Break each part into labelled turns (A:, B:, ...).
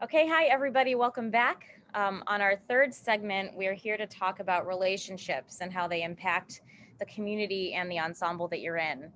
A: Okay, hi everybody, welcome back. On our third segment, we're here to talk about relationships and how they impact the community and the ensemble that you're in.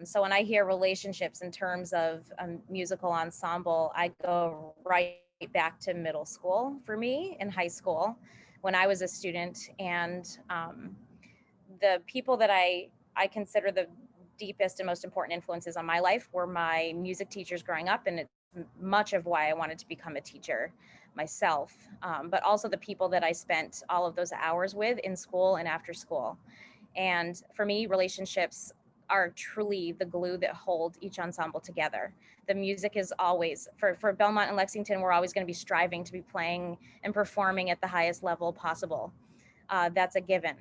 A: So when I hear relationships in terms of a musical ensemble, I go right back to middle school for me in high school when I was a student. And the people that I consider the deepest and most important influences on my life were my music teachers growing up, and it's much of why I wanted to become a teacher myself. But also the people that I spent all of those hours with in school and after school. And for me, relationships are truly the glue that hold each ensemble together. The music is always, for Belmont and Lexington, we're always going to be striving to be playing and performing at the highest level possible. That's a given.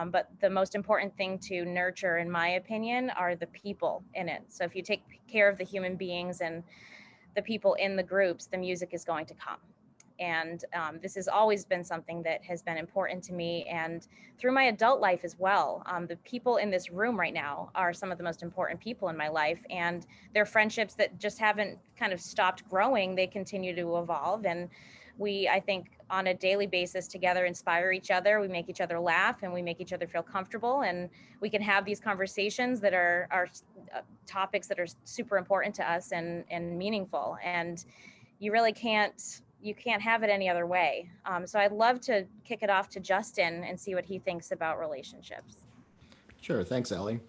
A: But the most important thing to nurture, in my opinion, are the people in it. So if you take care of the human beings and the people in the groups, the music is going to come. And this has always been something that has been important to me, and through my adult life as well. The people in this room right now are some of the most important people in my life, and they're friendships that just haven't kind of stopped growing. They continue to evolve, and we, I think, on a daily basis together inspire each other. We make each other laugh, and we make each other feel comfortable, and we can have these conversations that are topics that are super important to us and meaningful. And you can't have it any other way. So I'd love to kick it off to Justin and see what he thinks about relationships.
B: Sure. Thanks, Ellie.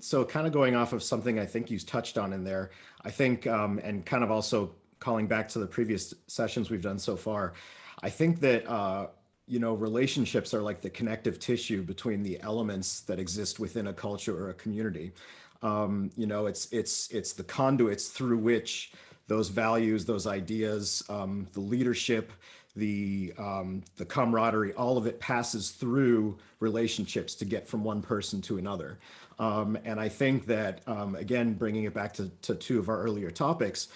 B: So, kind of going off of something I think you touched on in there, I think, and kind of also calling back to the previous sessions we've done so far, I think that, relationships are like the connective tissue between the elements that exist within a culture or a community. It's the conduits through which those values, those ideas, the leadership, the camaraderie, all of it passes through relationships to get from one person to another. And I think that, again, bringing it back to two of our earlier topics,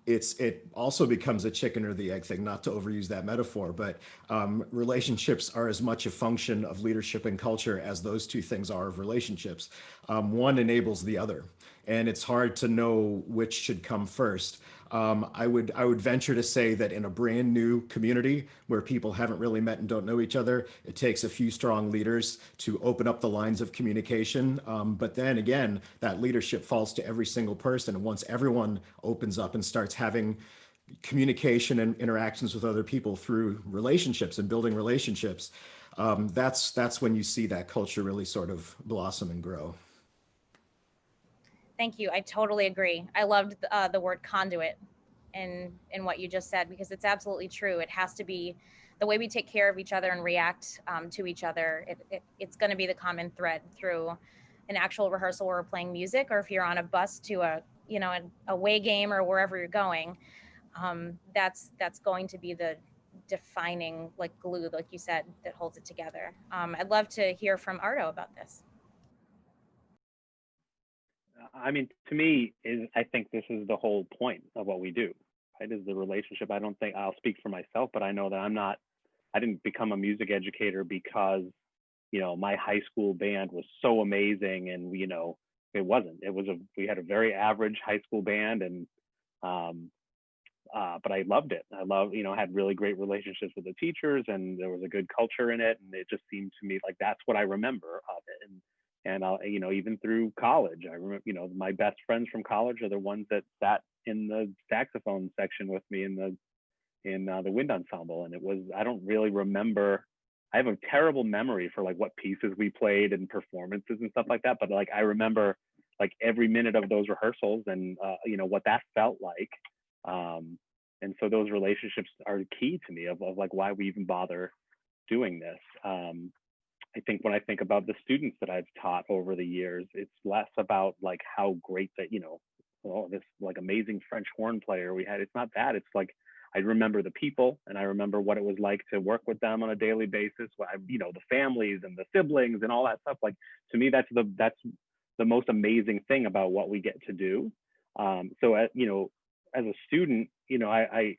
B: it also becomes a chicken or the egg thing, not to overuse that metaphor, but relationships are as much a function of leadership and culture as those two things are of relationships. One enables the other, and it's hard to know which should come first. I would venture to say that in a brand new community where people haven't really met and don't know each other, it takes a few strong leaders to open up the lines of communication. But then again, that leadership falls to every single person. And once everyone opens up and starts having communication and interactions with other people through relationships and building relationships, that's when you see that culture really sort of blossom and grow.
A: Thank you. I totally agree. I loved the word conduit in what you just said, because it's absolutely true. It has to be the way we take care of each other and react to each other. It's going to be the common thread through an actual rehearsal where we're playing music, or if you're on a bus to a away game or wherever you're going. That's going to be the defining like glue, like you said, that holds it together. I'd love to hear from Arto about this.
C: I mean, to me, I think this is the whole point of what we do, right? Is the relationship. I don't think I'll speak for myself, but I know that I didn't become a music educator because, my high school band was so amazing, and it wasn't. We had a very average high school band, and um, but I loved it. Had really great relationships with the teachers, and there was a good culture in it, and it just seemed to me like that's what I remember of it. And even through college, I remember, my best friends from college are the ones that sat in the saxophone section with me in the wind ensemble. And I don't really remember. I have a terrible memory for like what pieces we played and performances and stuff like that. But like I remember like every minute of those rehearsals, and what that felt like. Um, and so those relationships are key to me of like why we even bother doing this. I think when I think about the students that I've taught over the years, it's less about like how great that, oh, this like amazing French horn player we had. It's not that. It's like I remember the people, and I remember what it was like to work with them on a daily basis. The families and the siblings and all that stuff. Like to me, that's the most amazing thing about what we get to do. As a student, I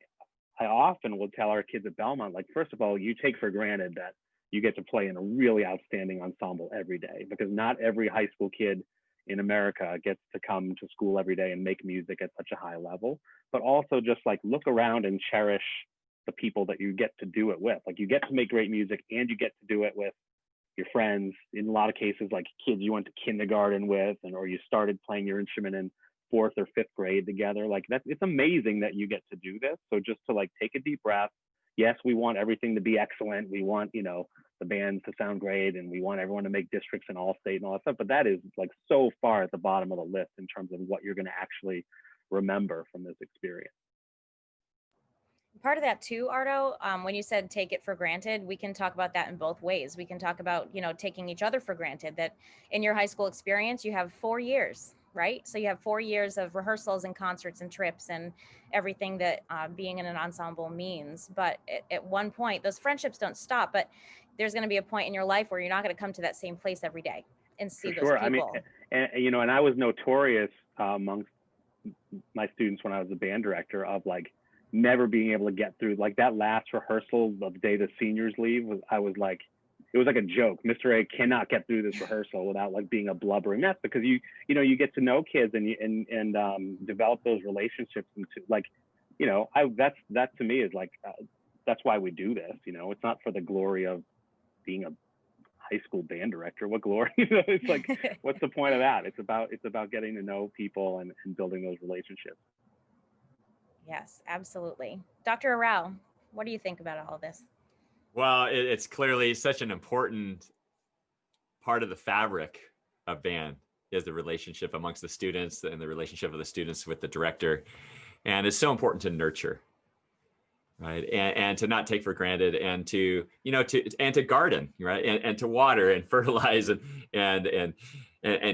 C: often will tell our kids at Belmont, like, first of all, you take for granted that you get to play in a really outstanding ensemble every day, because not every high school kid in America gets to come to school every day and make music at such a high level, but also just like look around and cherish the people that you get to do it with. Like you get to make great music and you get to do it with your friends. In a lot of cases, like kids you went to kindergarten with, and or you started playing your instrument in fourth or fifth grade together. Like that's, it's amazing that you get to do this. So just to like take a deep breath. Yes, we want everything to be excellent. We want, you know, the bands to sound great, and we want everyone to make districts and all state and all that stuff. But that is like so far at the bottom of the list in terms of what you're going to actually remember from this experience.
A: Part of that too, Ardo, when you said take it for granted, we can talk about that in both ways. We can talk about, you know, taking each other for granted, that in your high school experience, you have 4 years, right? So you have 4 years of rehearsals and concerts and trips and everything that being in an ensemble means. But at one point, those friendships don't stop, but there's going to be a point in your life where you're not going to come to that same place every day and see
C: For
A: those
C: sure.
A: people.
C: I mean, and you know, and I was notorious amongst my students when I was a band director of like never being able to get through like that last rehearsal of the day the seniors leave. I was like, it was like a joke. Mr. A cannot get through this rehearsal without like being a blubbering mess, because you know, you get to know kids and develop those relationships, and to like, you know, that to me is like, that's why we do this. You know, it's not for the glory of being a high school band director. What glory? You know, it's like, what's the point of that? It's about getting to know people and building those relationships.
A: Yes, absolutely. Dr. Arau, what do you think about all of this?
D: Well, it's clearly such an important part of the fabric of band is the relationship amongst the students and the relationship of the students with the director. And it's so important to nurture, right? And to not take for granted, and to, you know, to garden, right? And to water and fertilize and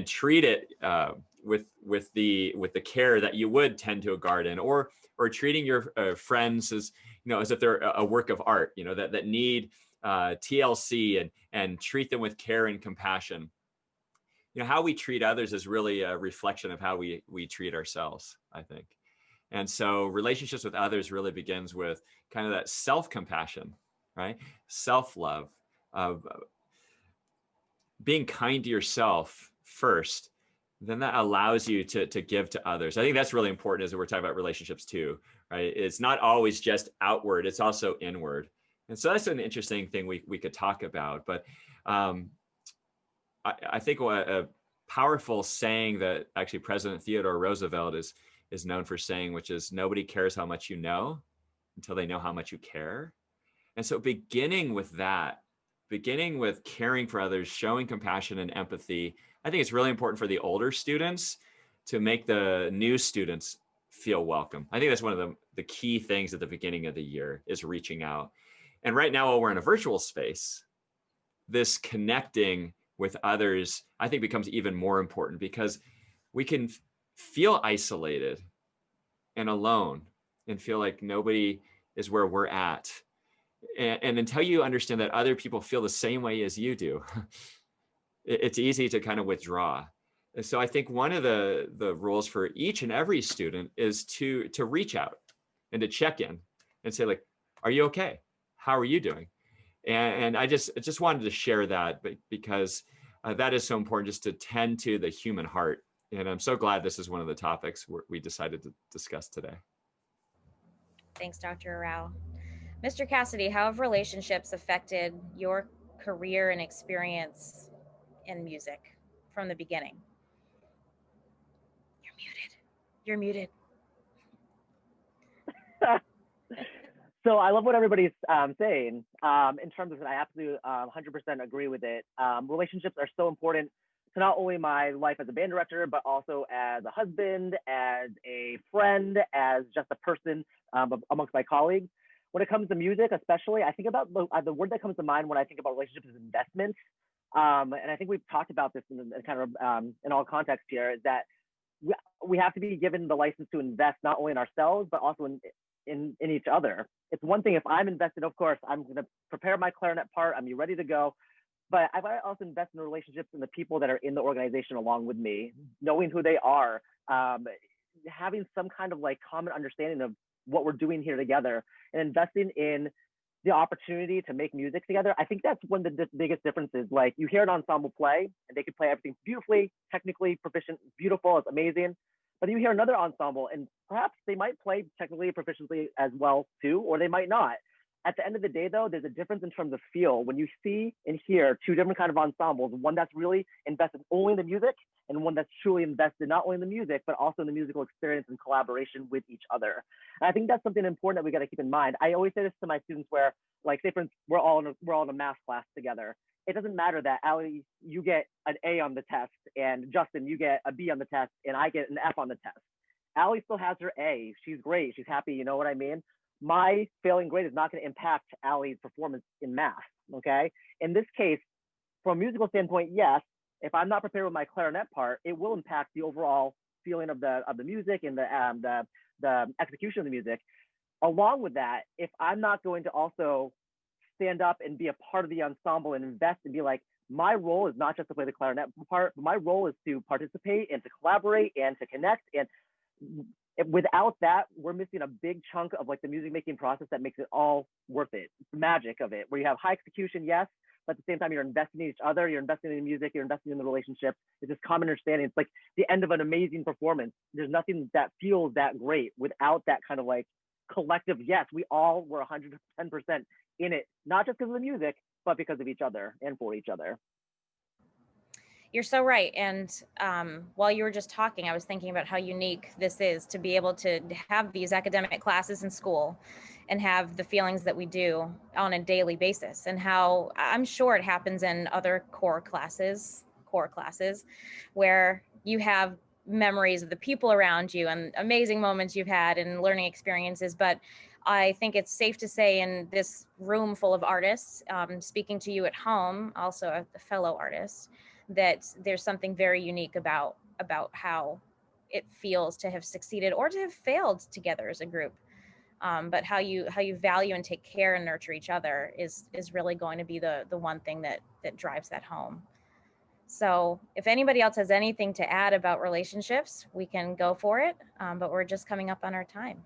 D: treat it with the care that you would tend to a garden, or treating your friends as, you know, as if they're a work of art, you know, that need TLC, and treat them with care and compassion. You know, how we treat others is really a reflection of how we treat ourselves, I think. And so relationships with others really begins with kind of that self-compassion, right? Self-love, of being kind to yourself first. Then that allows you to give to others. I think that's really important as we're talking about relationships too, right? It's not always just outward, it's also inward. And so that's an interesting thing we could talk about. But I think a powerful saying that actually President Theodore Roosevelt is known for saying, which is, nobody cares how much you know until they know how much you care. And so beginning with that, beginning with caring for others, showing compassion and empathy, I think it's really important for the older students to make the new students feel welcome. I think that's one of the key things at the beginning of the year, is reaching out. And right now, while we're in a virtual space, this connecting with others, I think, becomes even more important, because we can feel isolated and alone and feel like nobody is where we're at. And until you understand that other people feel the same way as you do, it's easy to kind of withdraw. And so I think one of the rules for each and every student is to reach out and to check in and say, like, are you okay? How are you doing? And I just wanted to share that, because that is so important, just to tend to the human heart. And I'm so glad this is one of the topics we decided to discuss today.
A: Thanks, Dr. Arau. Mr. Cassidy, how have relationships affected your career and experience in music from the beginning? You're muted. You're muted.
E: So I love what everybody's saying in terms of, I absolutely 100% agree with it. Relationships are so important to not only my life as a band director, but also as a husband, as a friend, as just a person amongst my colleagues. When it comes to music, especially, I think about the word that comes to mind when I think about relationships is investment. And I think we've talked about this in kind of in all context here, is that we have to be given the license to invest not only in ourselves, but also in each other. It's one thing if I'm invested, of course, I'm going to prepare my clarinet part, I'm ready to go. But I also invest in the relationships and the people that are in the organization along with me, knowing who they are, having some kind of like common understanding of what we're doing here together, and investing in the opportunity to make music together. I think that's one of the biggest differences. Like you hear an ensemble play and they can play everything beautifully, technically proficient, beautiful, it's amazing. But you hear another ensemble and perhaps they might play technically proficiently as well too, or they might not. At the end of the day though, there's a difference in terms of feel when you see and hear two different kind of ensembles, one that's really invested only in the music and one that's truly invested not only in the music, but also in the musical experience and collaboration with each other. And I think that's something important that we got to keep in mind. I always say this to my students where, like, say for instance, we're all in a math class together. It doesn't matter that Ali, you get an A on the test, and Justin, you get a B on the test, and I get an F on the test. Ali still has her A. She's great. She's happy. You know what I mean? My failing grade is not going to impact Ali's performance in math. Okay. In this case, from a musical standpoint, yes. If I'm not prepared with my clarinet part, it will impact the overall feeling of the music and the execution of the music. Along with that, if I'm not going to also stand up and be a part of the ensemble and invest and be like, my role is not just to play the clarinet part, but my role is to participate and to collaborate and to connect. And without that, we're missing a big chunk of like the music making process that makes it all worth it. The magic of it, where you have high execution, yes, but at the same time, you're investing in each other, you're investing in the music, you're investing in the relationship. It's this common understanding. It's like the end of an amazing performance. There's nothing that feels that great without that kind of like collective, yes, we all were 110% in it, not just because of the music, but because of each other and for each other.
A: You're so right. And while you were just talking, I was thinking about how unique this is to be able to have these academic classes in school and have the feelings that we do on a daily basis, and how I'm sure it happens in other core classes where you have memories of the people around you and amazing moments you've had and learning experiences. But I think it's safe to say in this room full of artists, speaking to you at home, also a fellow artist, that there's something very unique about how it feels to have succeeded or to have failed together as a group. But how you value and take care and nurture each other is really going to be the one thing that drives that home. So if anybody else has anything to add about relationships, we can go for it. But we're just coming up on our time.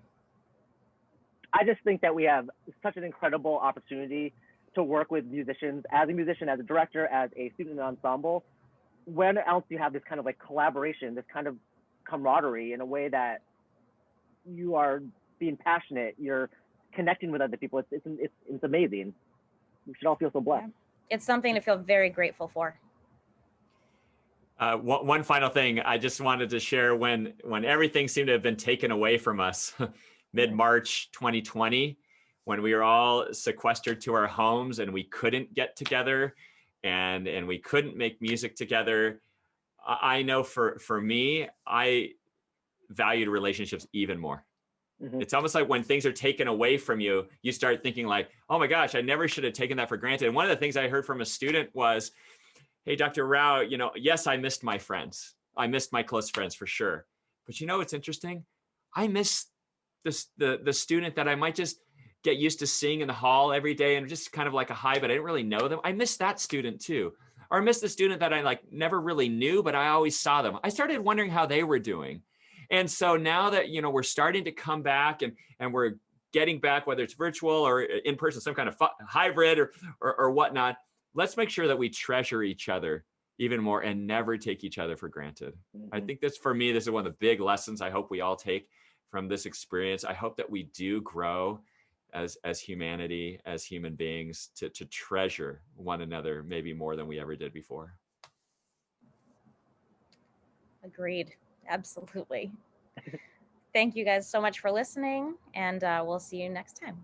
E: I just think that we have such an incredible opportunity to work with musicians, as a musician, as a director, as a student in an ensemble. When else do you have this kind of like collaboration, this kind of camaraderie in a way that you are being passionate, you're connecting with other people? It's amazing. We should all feel so blessed.
A: Yeah. It's something to feel very grateful for.
D: One final thing I just wanted to share, when everything seemed to have been taken away from us, mid-March 2020, when we were all sequestered to our homes and we couldn't get together and we couldn't make music together. I know for me, I valued relationships even more. Mm-hmm. It's almost like when things are taken away from you, you start thinking like, oh my gosh, I never should have taken that for granted. And one of the things I heard from a student was, hey, Dr. Rao, yes, I missed my friends. I missed my close friends for sure. But what's interesting? I miss the student that I might just get used to seeing in the hall every day and just kind of like a hi, but I didn't really know them. I miss that student too. Or I miss the student that I like never really knew, but I always saw them. I started wondering how they were doing. And so now that, we're starting to come back and we're getting back, whether it's virtual or in person, some kind of hybrid or whatnot, let's make sure that we treasure each other even more and never take each other for granted. Mm-hmm. I think this is one of the big lessons I hope we all take from this experience. I hope that we do grow as humanity, as human beings, to treasure one another maybe more than we ever did before.
A: Agreed. Absolutely. Thank you guys so much for listening, and we'll see you next time.